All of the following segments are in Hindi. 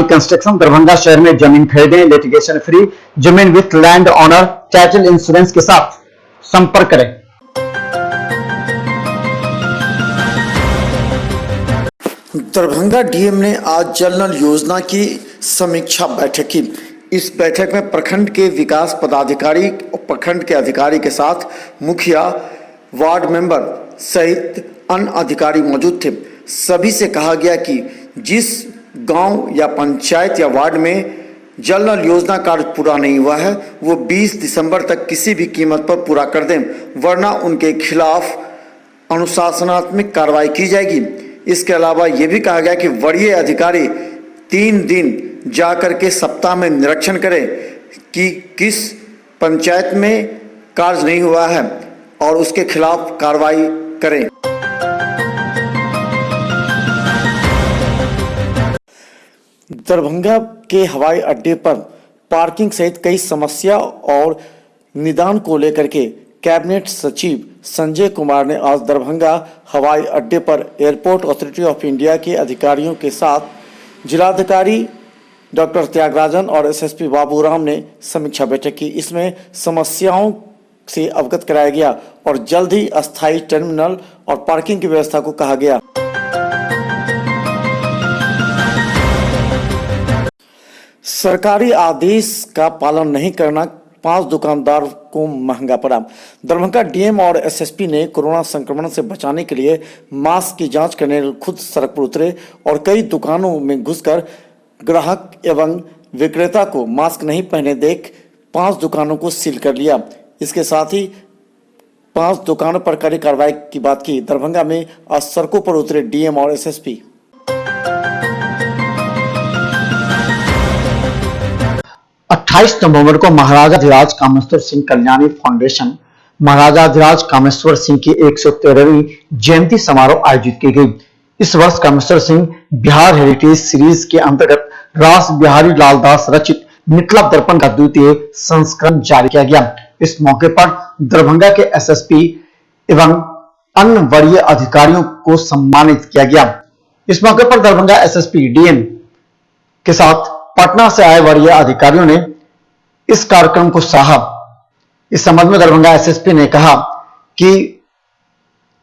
शिवानी कंस्ट्रक्शन दरभंगा शहर में जमीन खरीदें, लिटिगेशन फ्री, जमीन with land owner title insurance के साथ संपर्क करें। दरभंगा डीएम ने आज जल नल योजना की समीक्षा बैठक की। इस बैठक में प्रखंड के विकास पदाधिकारी और प्रखंड के अधिकारी के साथ मुखिया, वार्ड मेंबर सहित अन्य अधिकारी मौजूद थे। सभी से कहा गया कि जिस गांव या पंचायत या वार्ड में जल नल योजना कार्य पूरा नहीं हुआ है वो 20 दिसंबर तक किसी भी कीमत पर पूरा कर दें, वरना उनके खिलाफ अनुशासनात्मक कार्रवाई की जाएगी। इसके अलावा ये भी कहा गया कि वरीय अधिकारी 3 दिन जाकर के सप्ताह में निरीक्षण करें कि किस पंचायत में कार्य नहीं हुआ है और उसके खिलाफ कार्रवाई करें। दरभंगा के हवाई अड्डे पर पार्किंग सहित कई समस्या और निदान को लेकर के कैबिनेट सचिव संजय कुमार ने आज दरभंगा हवाई अड्डे पर एयरपोर्ट अथॉरिटी ऑफ इंडिया के अधिकारियों के साथ जिलाधिकारी डॉक्टर त्यागराजन और एसएसपी बाबूराम ने समीक्षा बैठक की। इसमें समस्याओं से अवगत कराया गया और जल्द ही अस्थायी टर्मिनल और पार्किंग की व्यवस्था को कहा गया। सरकारी आदेश का पालन नहीं करना 5 दुकानदार को महंगा पड़ा। दरभंगा डीएम और एसएसपी ने कोरोना संक्रमण से बचाने के लिए मास्क की जांच करने खुद सड़क पर उतरे और कई दुकानों में घुसकर ग्राहक एवं विक्रेता को मास्क नहीं पहने देख 5 दुकानों को सील कर लिया। इसके साथ ही 5 दुकानों पर कड़ी कार्रवाई की बात की। दरभंगा में आज सड़कों पर उतरे डीएम और एसएसपी। 28 नवंबर को महाराजाधिराज कामेश्वर सिंह कल्याणी फाउंडेशन महाराजाधिराज कामेश्वर सिंह की 113वीं जयंती समारोह आयोजित की गई। इस वर्ष कामेश्वर सिंह बिहार हेरिटेज सीरीज के अंतर्गत रास बिहारी लालदास रचित मिथिला दर्पण का 2य संस्करण जारी किया गया। इस मौके पर दरभंगा के एसएसपी एवं अन्य वरीय अधिकारियों को सम्मानित किया गया। इस मौके पर दरभंगा एसएसपी डीएम के साथ पटना से आए वरीय अधिकारियों ने इस कार्यक्रम को सराहा। इस संबंध में दरभंगा एसएसपी ने कहा कि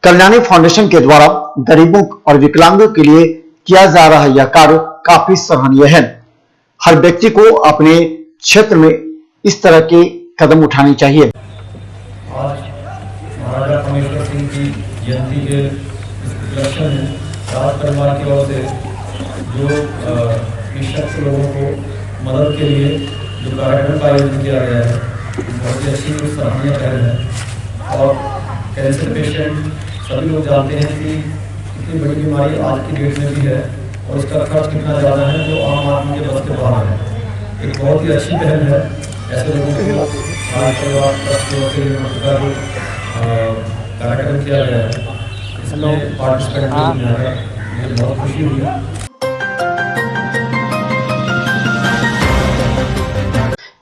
कल्याणी फाउंडेशन के द्वारा गरीबों और विकलांगों के लिए किया जा रहा यह कार्य काफी सराहनीय है। हर व्यक्ति को अपने क्षेत्र में इस तरह के कदम उठानी चाहिए। आज महाराजा कामेश्वर सिंह की जयंती के उपलक्ष्य में राज परिवार की ओर से जो निःशक्त लोगों को मदद के लिए जो कार्यक्रम का आयोजन किया गया है बहुत ही अच्छी सराहनीय पहल है। और कैंसर पेशेंट सभी लोग जानते हैं कि इतनी बड़ी बीमारी आज की डेट में भी है और इसका खर्च कितना ज़्यादा है जो आम आदमी के बस के बाहर है। एक बहुत ही अच्छी पहल है। ऐसे लोगों को राज परिवार ट्रस्ट की ओर से कार्यक्रम किया गया है। इसमें पार्टिसिपेंट मुझे बहुत खुशी हुई।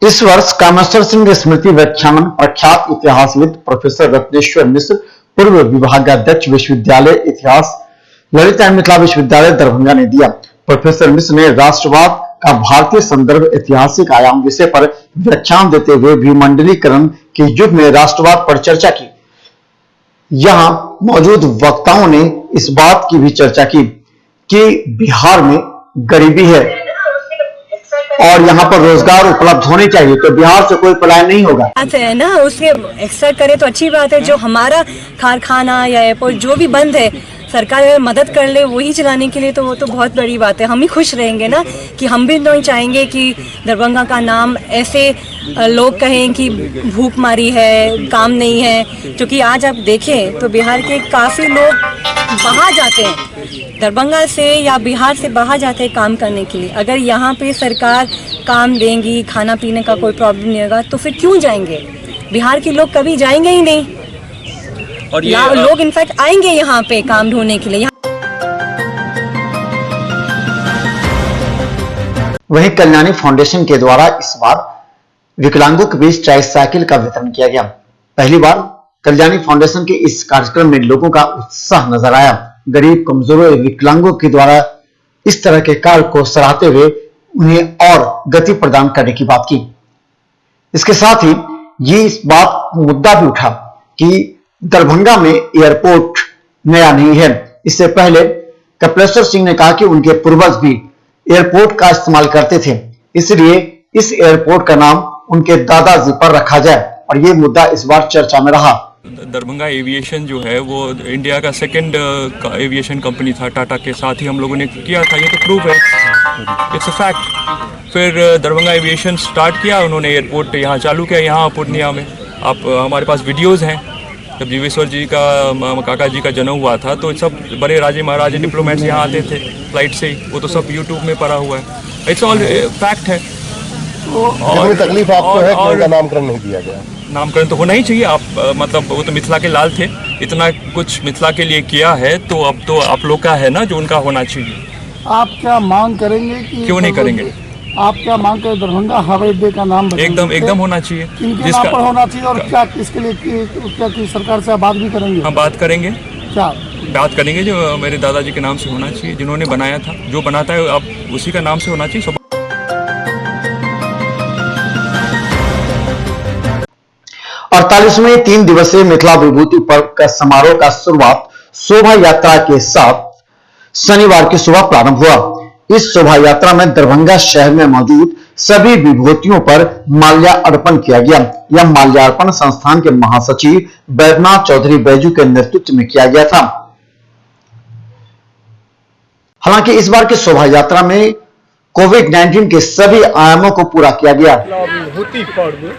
इस वर्ष कामेश्वर सिंह स्मृति व्याख्यान प्रख्यात इतिहासविद प्रोफेसर रत्नेश्वर मिश्र, पूर्व विभागाध्यक्ष विश्वविद्यालय इतिहास, ललित एवं मिथिला विश्वविद्यालय दरभंगा ने दिया। प्रोफेसर मिश्र ने राष्ट्रवाद का भारतीय संदर्भ ऐतिहासिक आयाम विषय पर व्याख्यान देते हुए भूमंडलीकरण के युग में राष्ट्रवाद पर चर्चा की। यहां मौजूद वक्ताओं ने इस बात की भी चर्चा की कि बिहार में गरीबी है और यहाँ पर रोजगार उपलब्ध होने चाहिए, तो बिहार से कोई पलायन नहीं होगा। है ना, उसके एक्सट्रा करे तो अच्छी बात है। जो हमारा कारखाना या एयरपोर्ट जो भी बंद है, सरकार अगर मदद कर ले वही चलाने के लिए तो वो तो बहुत बड़ी बात है। हम ही खुश रहेंगे ना कि हम भी नहीं चाहेंगे कि दरभंगा का नाम ऐसे लोग कहें कि भूख मारी है, काम नहीं है। क्योंकि आज आप देखें तो बिहार के काफ़ी लोग बाहर जाते हैं, दरभंगा से या बिहार से बाहर जाते हैं काम करने के लिए। अगर यहाँ पे सरकार काम देंगी, खाना पीने का कोई प्रॉब्लम नहीं होगा तो फिर क्यों जाएंगे? बिहार के लोग कभी जाएंगे ही नहीं और लोग इनफैक्ट आएंगे यहाँ पे काम ढूंढने के लिए। वहीं कल्याणी फाउंडेशन के द्वारा इस बार विकलांगों के बीच ट्राईसाइकिल का वितरण किया गया। पहली बार कल्याणी फाउंडेशन के इस कार्यक्रम में लोगों का उत्साह नजर आया। गरीब, कमजोरों और विकलांगों के द्वारा इस तरह के कार्य को सराहते हुए उन्हें और गति प्रदान करने की बात की। इसके साथ ही ये इस बात मुद्दा भी उठा कि दरभंगा में एयरपोर्ट नया नहीं है। इससे पहले कपिलेश्वर सिंह ने कहा कि उनके पूर्वज भी एयरपोर्ट का इस्तेमाल करते थे, इसलिए इस एयरपोर्ट का नाम उनके दादाजी पर रखा जाए, और ये मुद्दा इस बार चर्चा में रहा। दरभंगा एविएशन जो है वो इंडिया का सेकंड एविएशन कंपनी था, टाटा के साथ ही हम लोगों ने किया था, ये तो प्रूफ है, इट्स अ फैक्ट। फिर दरभंगा एविएशन स्टार्ट किया, उन्होंने एयरपोर्ट यहाँ चालू किया, यहाँ पूर्णिया में। आप हमारे पास वीडियोज़ हैं, जब जीवेश्वर जी का काका जी का जन्म हुआ था तो सब बड़े राजे महाराजे डिप्लोमेट्स यहाँ आते थे फ्लाइट से ही, वो तो सब यूट्यूब में पड़ा हुआ है, इट्स ऑल फैक्ट है। कितनी तकलीफ आपको है कि उनका नामकरण नहीं किया गया? नामकरण तो होना ही चाहिए, आप मतलब वो तो मिथिला के लाल थे, इतना कुछ मिथिला के लिए किया है तो अब तो आप लोग का है ना जो उनका होना चाहिए। आप क्या मांग करेंगे कि क्यों नहीं करेंगे? आप क्या मांग करें दरभंगा हवाई अड्डे का नाम एकदम होना चाहिए, किनके नाम पर होना चाहिए, और क्या किसके लिए क्या की सरकार से बात भी करेंगे? हम बात करेंगे, क्या बात करेंगे जो मेरे दादाजी के नाम से होना चाहिए, जिन्होंने बनाया था, जो बनाता है अब उसी का नाम से होना चाहिए। 48वें 3 दिवसीय मिथिला विभूति पर्व का समारोह का शुरुआत शोभा यात्रा के साथ शनिवार की सुबह प्रारंभ हुआ। इस शोभा यात्रा में दरभंगा शहर में मौजूद सभी विभूतियों पर माल्यार्पण किया गया। यह माल्यार्पण संस्थान के महासचिव बैद्यनाथ चौधरी बैजू के नेतृत्व में किया गया था। हालांकि इस बार की शोभा यात्रा में कोविड-19 के सभी आयामों को पूरा किया गया। विभूति पर्व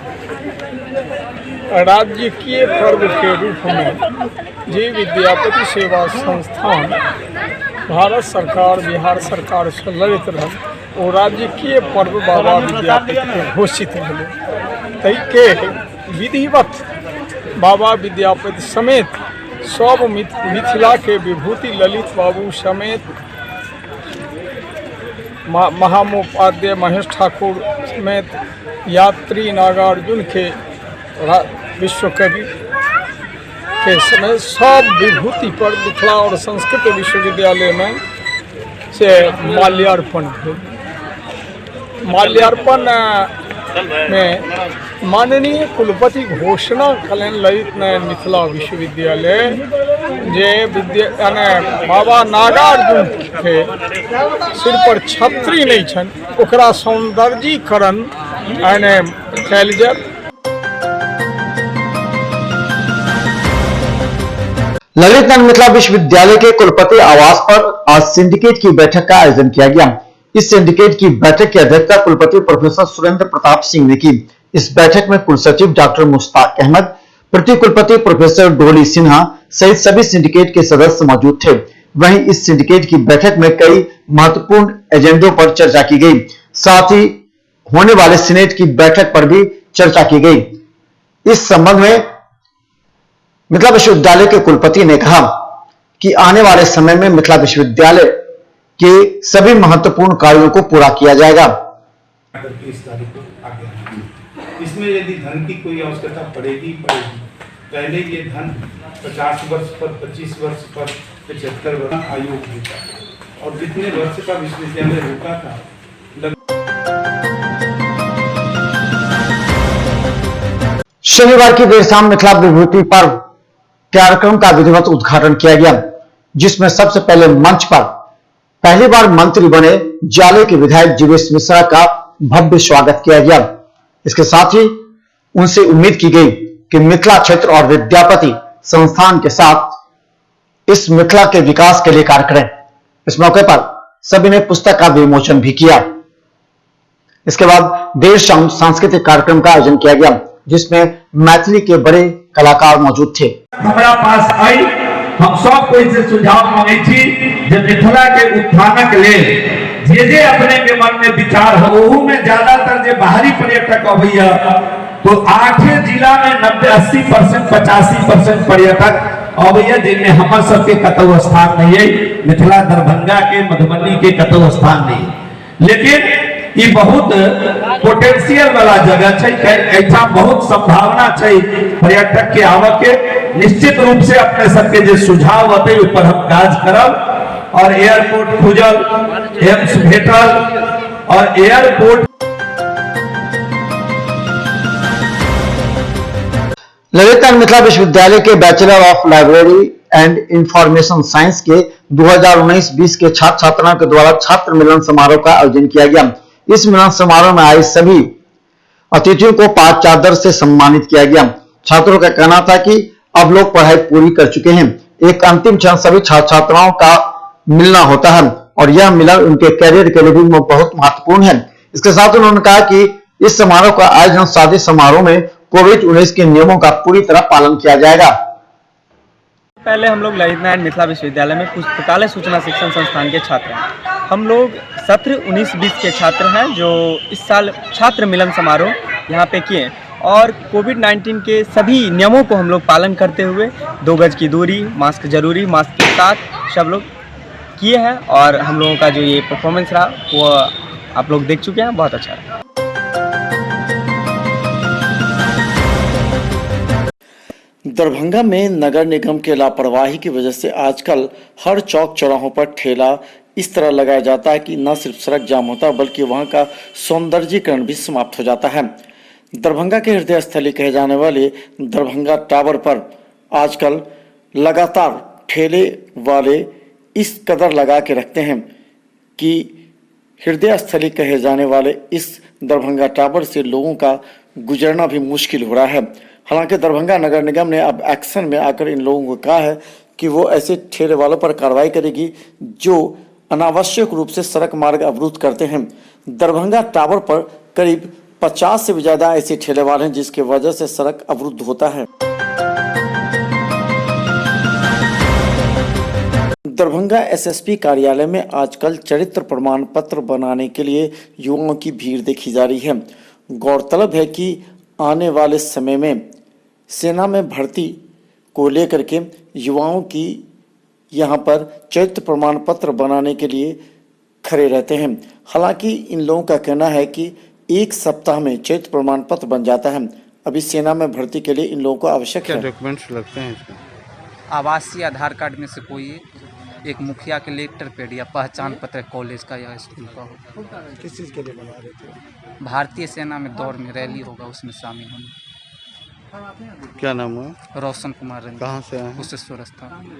राजकीय पर्व के रूप में जी विद्यापति सेवा संस्थान भारत सरकार बिहार सरकार से लड़ित रह और राजकीय पर्व बाबा विद्यापति के घोषित भेल तै के विधिवत बाबा विद्यापति समेत सब मिथिला के विभूति ललित बाबू समेत महामोपाध्याय महेश ठाकुर समेत यात्री नागार्जुन के विश्व कवि के समय सब विभूति पर मिथिला और संस्कृत विश्वविद्यालय में से माल्यार्पण भेल। माल्यार्पण में माननीय कुलपति घोषणा कलन ललित नारायण मिथिला विश्वविद्यालय जे बाबा नागार्जुन के सिर पर छत्री नहीं छन ओकरा सौंदर्यीकरण कयल जाय। ललित नारायण मिथिला विश्वविद्यालय के कुलपति आवास पर आज सिंडिकेट की बैठक का आयोजन किया गया। इस सिंडिकेट की बैठक की अध्यक्षता कुलपति प्रोफेसर सुरेंद्र प्रताप सिंह ने की। इस बैठक में कुलसचिव डॉक्टर मुश्ताक अहमद, प्रति कुलपति प्रोफेसर डोली सिन्हा सहित सभी सिंडिकेट के सदस्य मौजूद थे। वहीं इस सिंडिकेट की बैठक में कई महत्वपूर्ण एजेंडों पर चर्चा की गई, साथ ही होने वाले सीनेट की बैठक पर भी चर्चा की गई। इस संबंध में मिथिला विश्वविद्यालय के कुलपति ने कहा कि आने वाले समय में मिथिला विश्वविद्यालय के सभी महत्वपूर्ण कार्यों को पूरा किया जाएगा। इसमें यदि धन की कोई आवश्यकता पड़ेगी पहले ये धन 50 वर्ष पर 25 वर्ष पर 75 वर्ष आयु होता और जितने वर्ष का विश्वविद्यालय होता था। शनिवार की देर शाम मिथिला विभूति पर्व कार्यक्रम का विधिवत उद्घाटन किया गया, जिसमें सबसे पहले मंच पर पहली बार मंत्री बने जाले के विधायक जीवेश मिश्रा का भव्य स्वागत किया गया। इसके साथ ही उनसे उम्मीद की गई कि मिथिला क्षेत्र और विद्यापति संस्थान के साथ इस मिथिला के विकास के लिए कार्य करें। इस मौके पर सभी ने पुस्तक का विमोचन भी किया। इसके बाद देर शाम सांस्कृतिक कार्यक्रम का आयोजन किया गया, जिसमें मैथिली के बड़े कलाकार मौजूद थे। हमारा पास आई हम सब कोई से सुझाव मांगे थी जब मिथिला के उत्थानक ले जे अपने के मन में विचार हो ओहू में ज्यादातर जो बाहरी पर्यटक अबैया तो 8 जिला में 90-80% 85% पर्यटक अबैया जिनमें हमार सबके कतौ स्थान नहीं है, मिथिला दरभंगा के मधुबनी के कतौ स्थान नहीं। लेकिन ये बहुत पोटेंशियल वाला जगह है, ऐसा बहुत संभावना है पर्यटक के आवे के। निश्चित रूप से अपने सबके जो सुझाव होते ऊपर हम काज करब और एयरपोर्ट खुजल एम्स भेटल और एयरपोर्ट ललित मिथिला विश्वविद्यालय के bachelor of library and information science के 2019-20 के छात्र छात्राओं के द्वारा छात्र मिलन समारोह का आयोजन किया गया। इस मिलन समारोह में आए सभी अतिथियों को पाक चादर से सम्मानित किया गया। छात्रों का कहना था कि अब लोग पढ़ाई पूरी कर चुके हैं, एक अंतिम क्षण सभी छात्र छात्राओं का मिलना होता है और यह मिलन उनके कैरियर के लिए भी बहुत महत्वपूर्ण है। इसके साथ उन्होंने कहा कि इस समारोह का आयोजन सादे समारोह में कोविड-19 के नियमों का पूरी तरह पालन किया जाएगा। पहले हम लोग ललित नारायण मिथिला विश्वविद्यालय में पुस्तकालय सूचना शिक्षण संस्थान के छात्र हैं। हम लोग सत्र 19-20 के छात्र हैं जो इस साल छात्र मिलन समारोह यहाँ पे किए और कोविड-19 के सभी नियमों को हम लोग पालन करते हुए 2 गज की दूरी, मास्क जरूरी, मास्क के साथ सब लोग किए हैं और हम लोगों का जो ये परफॉर्मेंस रहा वो आप लोग देख चुके हैं, बहुत अच्छा रहा। दरभंगा में नगर निगम के लापरवाही की वजह से आजकल हर चौक चौराहों पर ठेला इस तरह लगाया जाता है कि न सिर्फ सड़क जाम होता है बल्कि वहां का सौंदर्यीकरण भी समाप्त हो जाता है। दरभंगा के हृदय स्थली कहे जाने वाले दरभंगा टावर पर आजकल लगातार ठेले वाले इस कदर लगा के रखते हैं कि हृदय स्थली कहे जाने वाले इस दरभंगा टावर से लोगों का गुजरना भी मुश्किल हो रहा है। हालांकि दरभंगा नगर निगम ने अब एक्शन में आकर इन लोगों को कहा है कि वो ऐसे ठेले वालों पर कार्रवाई करेगी जो अनावश्यक रूप से सड़क मार्ग अवरुद्ध करते हैं। दरभंगा टावर पर करीब 50 से भी ज्यादा ऐसे ठेले वाले हैं जिसकी वजह से सड़क अवरुद्ध होता है। दरभंगा एसएसपी कार्यालय में आजकल चरित्र प्रमाण पत्र बनाने के लिए युवाओं की भीड़ देखी जा रही है। गौरतलब है कि आने वाले समय में सेना में भर्ती को लेकर के युवाओं की यहाँ पर चरित्र प्रमाण पत्र बनाने के लिए खड़े रहते हैं। हालांकि इन लोगों का कहना है कि 1 सप्ताह में चरित्र प्रमाण पत्र बन जाता है। अभी सेना में भर्ती के लिए इन लोगों को आवश्यक है। क्या डॉक्यूमेंट्स लगते हैं इसमें? आवासीय आधार कार्ड में से कोई एक मुखिया के लेटर पेड या पहचान पत्र कॉलेज का या स्कूल का हो। किस चीज़ के लिए बना रहे थे? भारतीय सेना में दौड़ में रैली होगा उसमें शामिल होंगे। क्या नाम है? रोशन कुमार रंजन। कहाँ से आए हैं? कुशेश्वर स्थान।